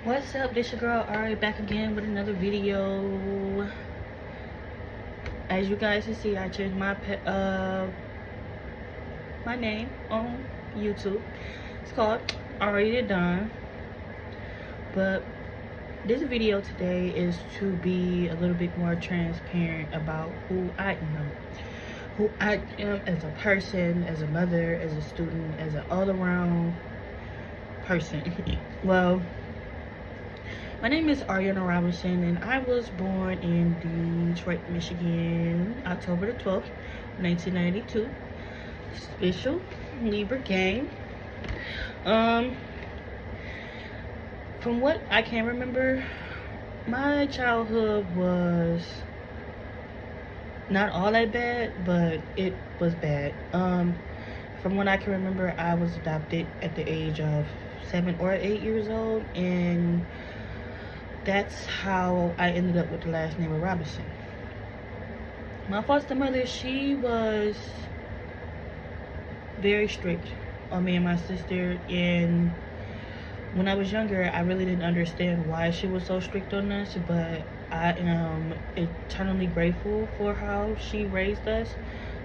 What's up? This your girl Ari back again with another video. As you guys can see, I changed my name on YouTube. It's called Ari the Don. But this video today is to be a little bit more transparent about who I am. Who I am as a person, as a mother, as a student, as an all-around person. Well, my name is Ariana Robinson, and I was born in Detroit, Michigan, October the 12th, 1992. Official Libra gang. From what I can remember, my childhood was not all that bad, but it was bad. From what I can remember, I was adopted at the age of 7 or 8 years old, and that's how I ended up with the last name of Robinson. My foster mother, she was very strict on me and my sister, and when I was younger, I really didn't understand why she was so strict on us, but I am eternally grateful for how she raised us,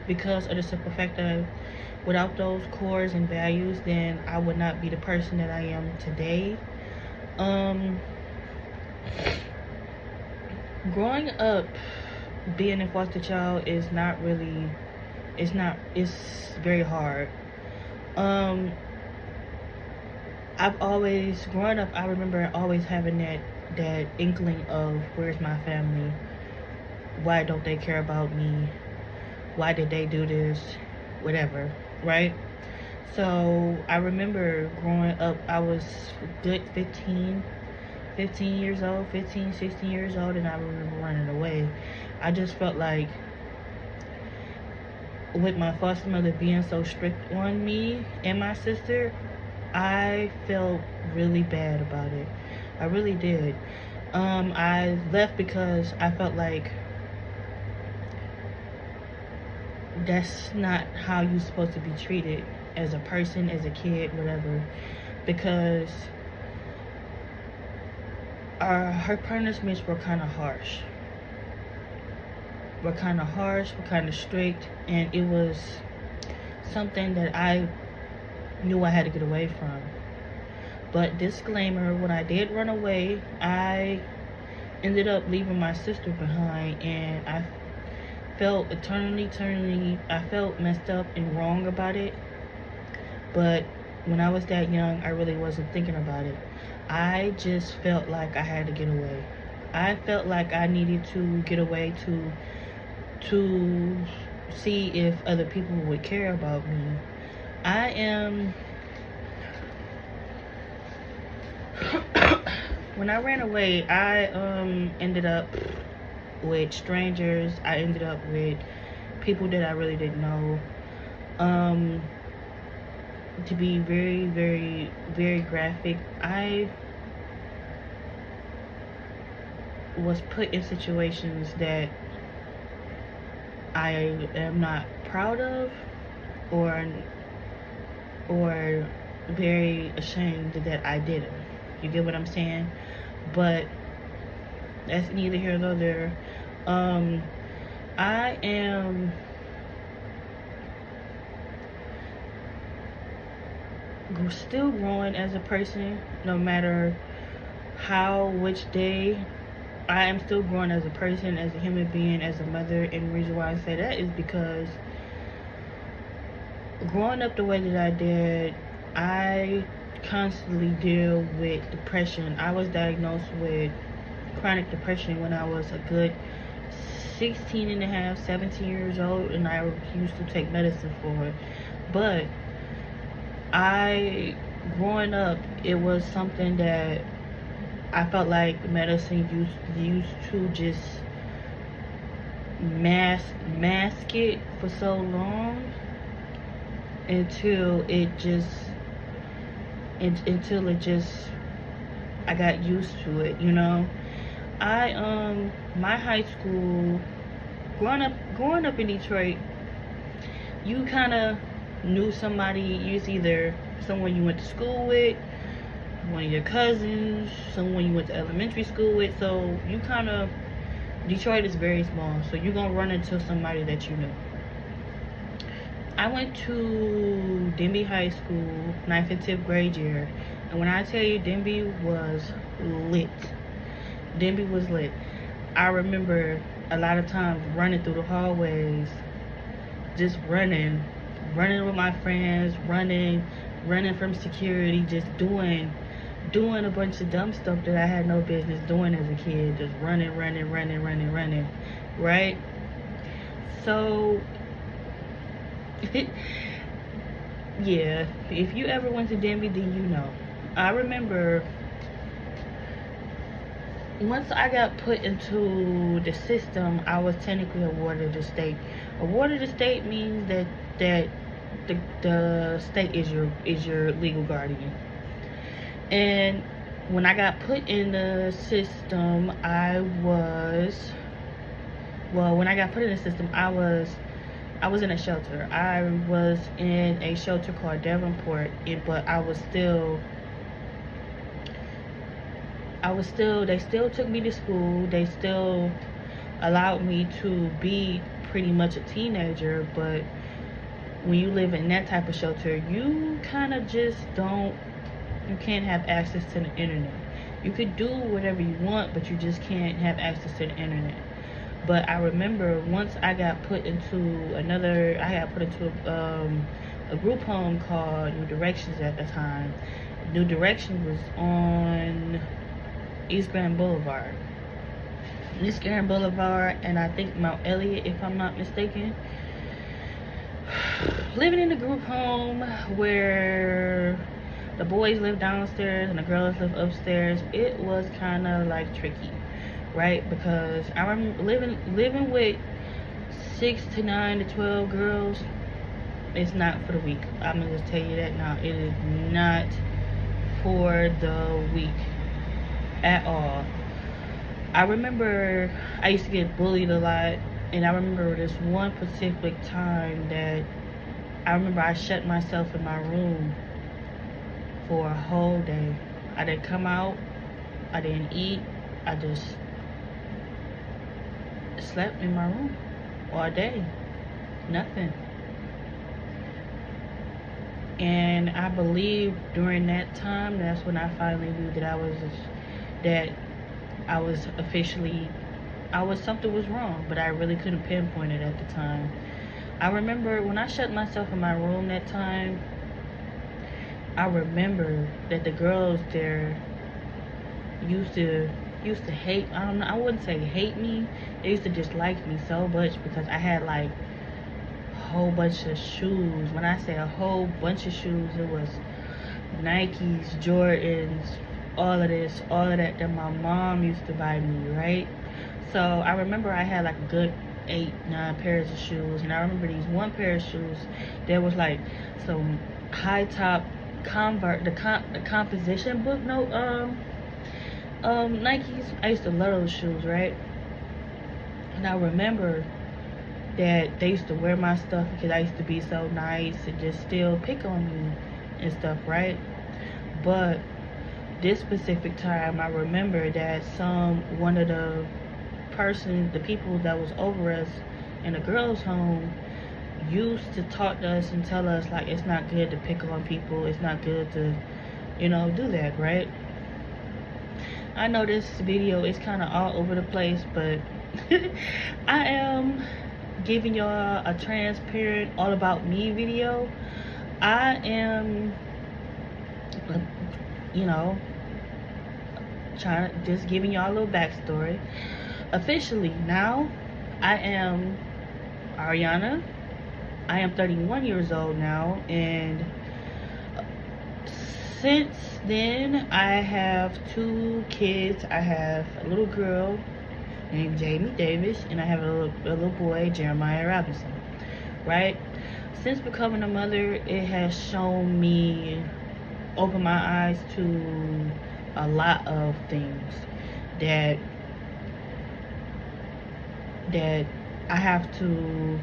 because of the simple fact that without those cores and values, then I would not be the person that I am today. Growing up being a foster child is not really, it's very hard. I've always, growing up, I remember always having that inkling of, where's my family? Why don't they care about me? Why did they do this? Whatever, right? So I remember growing up, I was good 15 years old, 16 years old, and I remember running away. I just felt like, with my foster mother being so strict on me and my sister, I felt really bad about it. I really did. I left because I felt like that's not how you're supposed to be treated as a person, as a kid, whatever, because her punishments were kind of harsh. Were kind of strict, and it was something that I knew I had to get away from. But disclaimer, when I did run away, I ended up leaving my sister behind, and I felt eternally, I felt messed up and wrong about it. But when I was that young, I really wasn't thinking about it. I just felt like I had to get away. I felt like I needed to get away to see if other people would care about me. When I ran away, I ended up with strangers. I ended up with people that I really didn't know. To be very, very, very graphic, I was put in situations that I am not proud of, or very ashamed that I did it. You get what I'm saying? But that's neither here nor there. I am still growing as a person, no matter which day. I am still growing as a person, as a human being, as a mother. And the reason why I say that is because growing up the way that I did, I constantly deal with depression. I was diagnosed with chronic depression when I was a good 16 and a half, 17 years old, and I used to take medicine for it. But growing up, it was something that I felt like medicine used to just mask it for so long until I got used to it, you know. My high school, growing up in Detroit, you kind of knew somebody. You was either someone you went to school with, one of your cousins, someone you went to elementary school with. So you kind of, Detroit is very small, so you're gonna run into somebody that you know. I went to Denby High School, 9th and 10th grade year, and when I tell you Denby was lit, Denby was lit. I remember a lot of times running through the hallways, just running with my friends, running from security, just doing a bunch of dumb stuff that I had no business doing as a kid, just running, right? So, yeah, if you ever went to Denby, then you know. I remember once I got put into the system, I was technically a ward of the state. A ward of the state means that the state is your legal guardian. And when I got put in the system, when I got put in the system, I was in a shelter. I was in a shelter called Davenport, but they still took me to school. They still allowed me to be pretty much a teenager, but when you live in that type of shelter, you kind of just you can't have access to the internet. You could do whatever you want, but you just can't have access to the internet. But I remember once I got put into a group home called New Directions at the time. New Directions was on East Grand Boulevard. East Grand Boulevard, and I think Mount Elliott, if I'm not mistaken. Living in a group home where the boys live downstairs and the girls live upstairs, it was kind of like tricky, right? Because I remember living with 6 to 9 to 12 girls. It's not for the weak. I'm gonna just tell you that now. It is not for the weak at all. I remember I used to get bullied a lot, and I remember this one specific time that I shut myself in my room for a whole day. I didn't come out, I didn't eat, I just slept in my room all day. Nothing. And I believe during that time, that's when I finally knew that something was wrong, but I really couldn't pinpoint it at the time. I remember when I shut myself in my room that time, I remember that the girls there used to hate, I wouldn't say hate me. They used to dislike me so much because I had like a whole bunch of shoes. When I say a whole bunch of shoes, it was Nikes, Jordans, all of this, all of that my mom used to buy me, right? So I remember I had like a good 8-9 pairs of shoes, and I remember these one pair of shoes, there was like some high top Convert, the composition book note Nikes. I used to love those shoes, right? And I remember that they used to wear my stuff because I used to be so nice and just still pick on me and stuff, right? But this specific time, I remember that one of the people that was over us in the girls' home used to talk to us and tell us like it's not good to pick on people, it's not good to, do that, right? I know this video is kind of all over the place, but I am giving y'all a transparent all about me video. I am just giving y'all a little backstory. Officially now, I am Ariana. I am 31 years old now, and since then I have 2 kids. I have a little girl named Jamie Davis, and I have a little boy, Jeremiah Robinson, right? Since becoming a mother, it has shown me, opened my eyes to a lot of things that I have to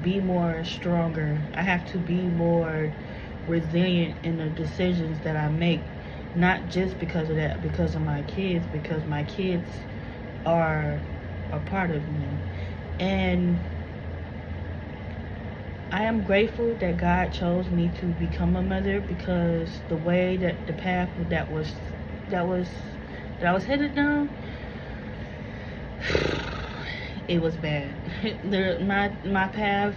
be more stronger. I have to be more resilient in the decisions that I make. Not just because of that, because of my kids, because my kids are a part of me. And I am grateful that God chose me to become a mother, because the way that the path that I was headed down, it was bad. My path,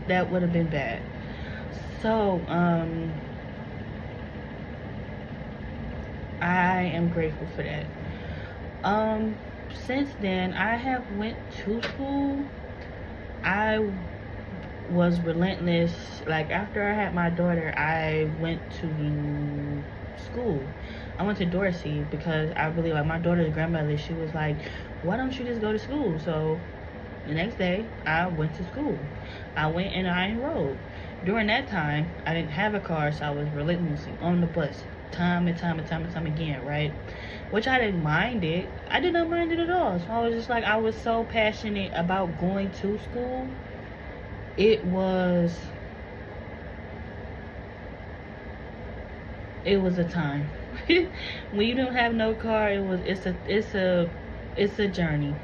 that would have been bad. So I am grateful for that. Since then, I have went to school. I was relentless. Like, after I had my daughter, I went to school. I went to Dorsey because I really, like, my daughter's grandmother, she was like, why don't you just go to school? So the next day I went to school. I went and I enrolled. During that time, I didn't have a car, so I was relentlessly on the bus time and time again, right? Which I didn't mind it. I did not mind it at all. So I was just like, I was so passionate about going to school. It was a time. When you don't have no car, it's a journey,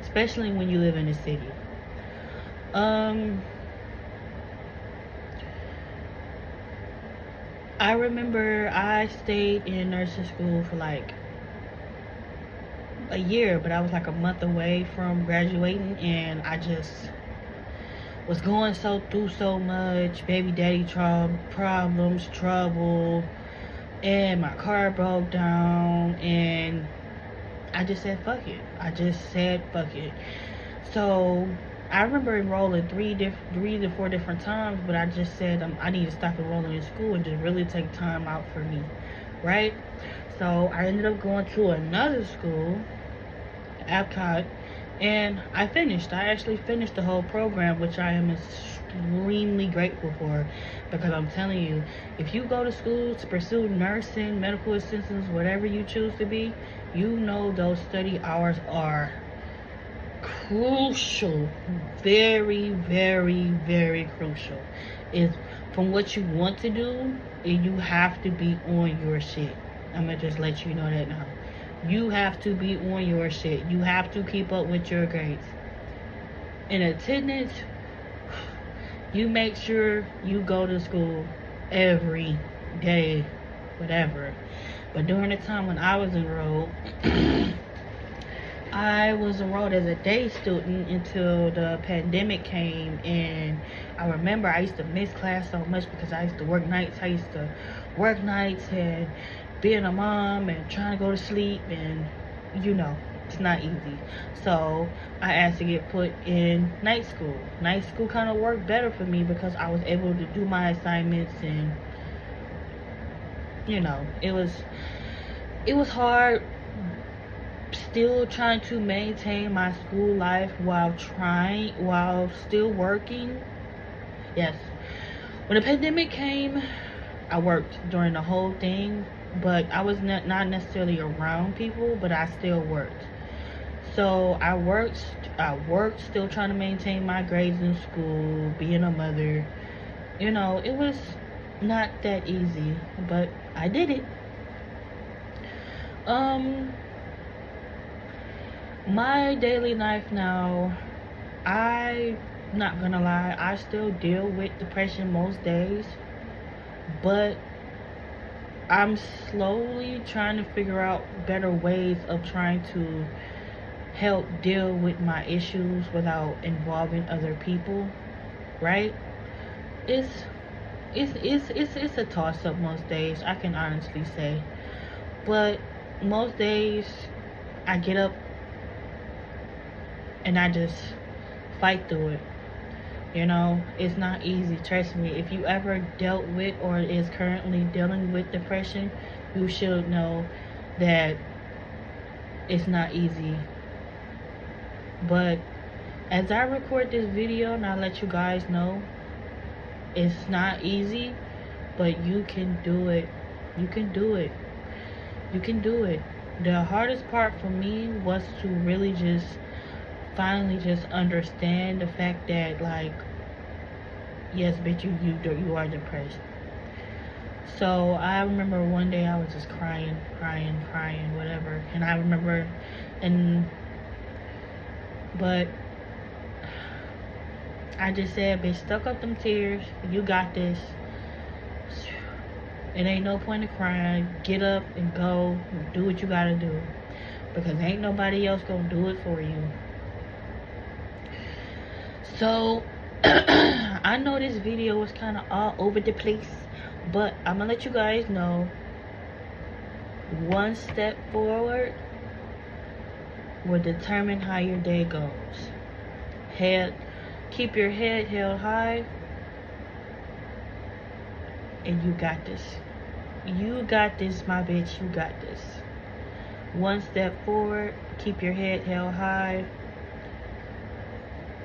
especially when you live in the city. I remember I stayed in nursing school for like a year, but I was like a month away from graduating, and I just was going through so much baby daddy problems, trouble, and my car broke down, and I just said fuck it. So I remember enrolling three to four different times, but I just said I need to stop enrolling in school and just really take time out for me, right? So I ended up going to another school, Epcot, and I actually finished the whole program, which I am extremely grateful for, because I'm telling you, if you go to school to pursue nursing, medical assistance, whatever you choose to be, you know those study hours are crucial. Very, very, very crucial. It's from what you want to do, and you have to be on your shit. I'm gonna just let you know that now. You have to be on your shit. You have to keep up with your grades. In attendance, you make sure you go to school every day, whatever. But during the time when I was enrolled, I was enrolled as a day student until the pandemic came, and I remember I used to miss class so much because I used to work nights. And being a mom and trying to go to sleep, and it's not easy. So I asked to get put in night school. Night school kind of worked better for me because I was able to do my assignments, and it was hard still trying to maintain my school life while still working. Yes, when the pandemic came, I worked during the whole thing, but I was not necessarily around people, but I still worked. So I worked still trying to maintain my grades in school, being a mother. It was not that easy, but I did it. My daily life now, I'm not gonna lie, I still deal with depression most days, but I'm slowly trying to figure out better ways of trying to help deal with my issues without involving other people, right? It's a toss-up most days, I can honestly say. But most days I get up and I just fight through it. It's not easy. Trust me, if you ever dealt with or is currently dealing with depression, you should know that it's not easy. But as I record this video, and I let you guys know, it's not easy, but you can do it. You can do it. You can do it. The hardest part for me was to really just finally just understand the fact that, like, yes, bitch, you are depressed. So I remember one day I was just crying, whatever. And I remember, but I just said, bitch, stuck up them tears. You got this. It ain't no point in crying. Get up and go. Do what you gotta do. Because ain't nobody else gonna do it for you. So, I know this video was kind of all over the place. But I'm gonna let you guys know. One step forward will determine how your day goes. Keep your head held high. And you got this. You got this, my bitch. You got this. One step forward. Keep your head held high.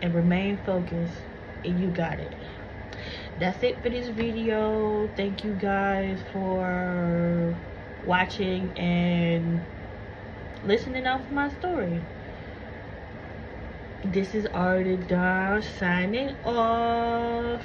And remain focused. And you got it. That's it for this video. Thank you guys for watching and listening out for my story. This is Already Done signing off.